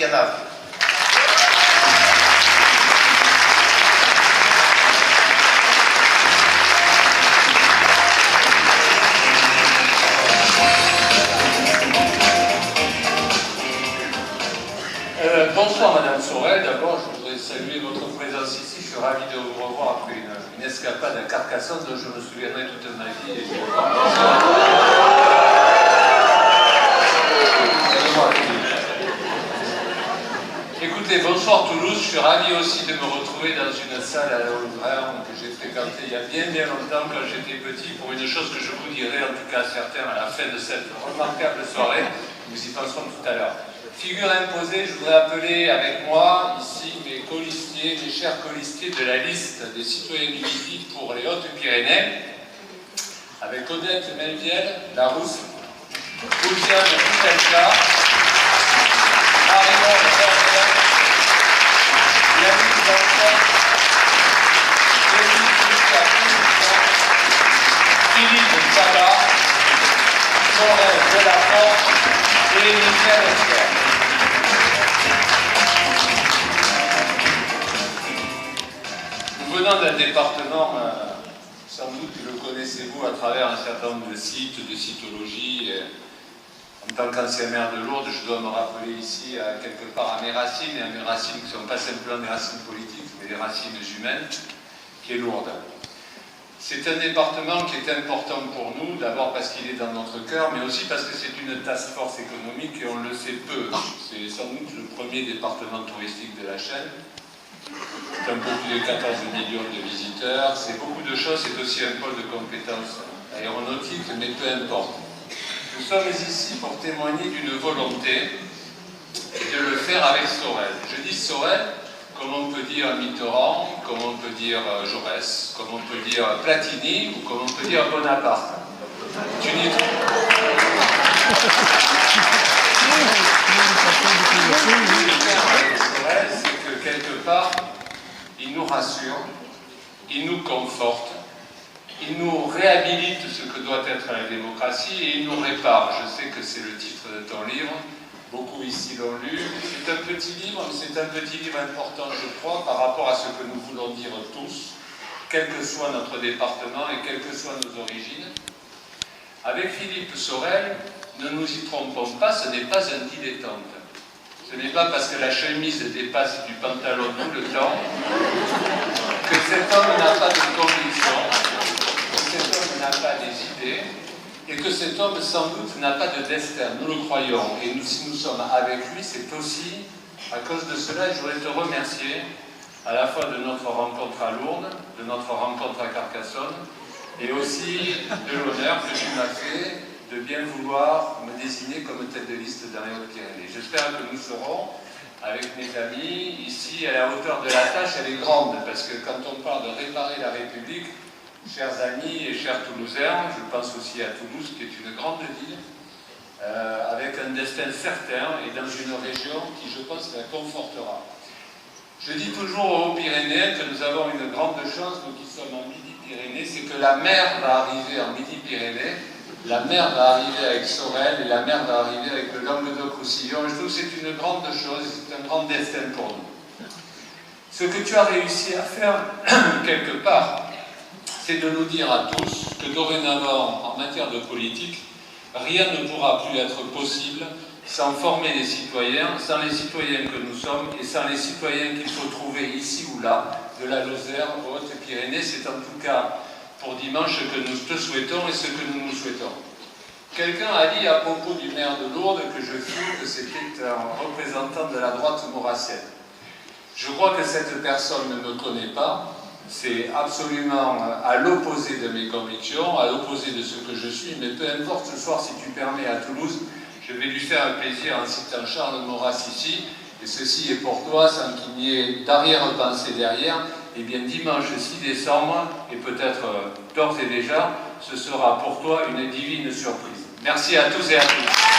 Ganave. Bonsoir Madame Sorel, d'abord je voudrais saluer votre présence ici, je suis ravi de vous revoir après une escapade à Carcassonne dont je me souviendrai toute ma vie. Écoutez, bonsoir Toulouse, je suis ravi aussi de me retrouver dans une salle à la Louvain que j'ai fréquentée il y a bien longtemps quand j'étais petit pour une chose que je vous dirai, en tout cas à certains, à la fin de cette remarquable soirée, nous y penserons tout à l'heure. Figure imposée, je voudrais appeler avec moi, ici, mes colistiers, mes chers colistiers de la liste des citoyens du Midi pour les Hautes-Pyrénées, avec Odette Melviel, Larousse, Ouziane Poutelka, Marie-Laure Berger, Yannick Danton, Philippe Sala, Sorel Delaporte et Michel Esquer. Nous venons d'un département, sans doute que le connaissez-vous à travers un certain nombre de sites, de cytologie. En tant qu'ancien maire de Lourdes, je dois me rappeler ici quelque part à mes racines, et à mes racines qui ne sont pas simplement des racines politiques, mais des racines humaines, qui est Lourdes. C'est un département qui est important pour nous, d'abord parce qu'il est dans notre cœur, mais aussi parce que c'est une task force économique et on le sait peu. C'est sans doute le premier département touristique de la chaîne. C'est un peu plus de 14 millions de visiteurs, c'est beaucoup de choses, c'est aussi un pôle de compétences aéronautiques, mais peu importe. Nous sommes ici pour témoigner d'une volonté et de le faire avec Sorel. Je dis Sorel, comme on peut dire Mitterrand, comme on peut dire Jaurès, comme on peut dire Platini ou comme on peut dire Bonaparte. Tu n'y trouves Sorel, c'est que quelque part, il nous rassure, il nous conforte, il nous réhabilite ce que doit être la démocratie et il nous répare. Je sais que c'est le titre de ton livre, beaucoup ici l'ont lu. C'est un petit livre, mais c'est un petit livre important, je crois, par rapport à ce que nous voulons dire tous, quel que soit notre département et quelles que soient nos origines. Avec Philippe Sorel, ne nous y trompons pas, ce n'est pas un dilettante. Ce n'est pas parce que la chemise dépasse du pantalon tout le temps que cet homme n'a pas de conviction, que cet homme n'a pas des idées, et que cet homme, sans doute, n'a pas de destin. Nous le croyons. Et nous, si nous sommes avec lui, c'est aussi à cause de cela. Je voudrais te remercier à la fois de notre rencontre à Lourdes, de notre rencontre à Carcassonne, et aussi de l'honneur que tu m'as fait de bien vouloir me désigner comme tête de liste dans les Hautes-Pyrénées. J'espère que nous serons, avec mes amis, ici, à la hauteur de la tâche. Elle est grande, parce que quand on parle de réparer la République, chers amis et chers Toulousains, je pense aussi à Toulouse, qui est une grande ville, avec un destin certain et dans une région qui, je pense, la confortera. Je dis toujours aux Hauts-Pyrénéens que nous avons une grande chance, nous qui sommes en Midi-Pyrénées, c'est que la mer va arriver en Midi-Pyrénées, la mer va arriver avec Sorel et la mer va arriver avec le Languedoc-Roussillon. Je trouve que c'est une grande chose, c'est un grand destin pour nous. Ce que tu as réussi à faire, quelque part, c'est de nous dire à tous que dorénavant, en matière de politique, rien ne pourra plus être possible sans former les citoyens, sans les citoyens que nous sommes et sans les citoyens qu'il faut trouver ici ou là, de la Lozère aux Hautes-Pyrénées. C'est en tout cas pour dimanche ce que nous te souhaitons et ce que nous nous souhaitons. Quelqu'un a dit à propos du maire de Lourdes que je fus que c'était un représentant de la droite maurassienne. Je crois que cette personne ne me connaît pas. C'est absolument à l'opposé de mes convictions, à l'opposé de ce que je suis, mais peu importe, ce soir, si tu permets, à Toulouse, je vais lui faire un plaisir en citant Charles Maurras ici, et ceci est pour toi, sans qu'il n'y ait d'arrière-pensée derrière. Eh bien, dimanche 6 décembre, et peut-être d'ores et déjà, ce sera pour toi une divine surprise. Merci à tous et à toutes.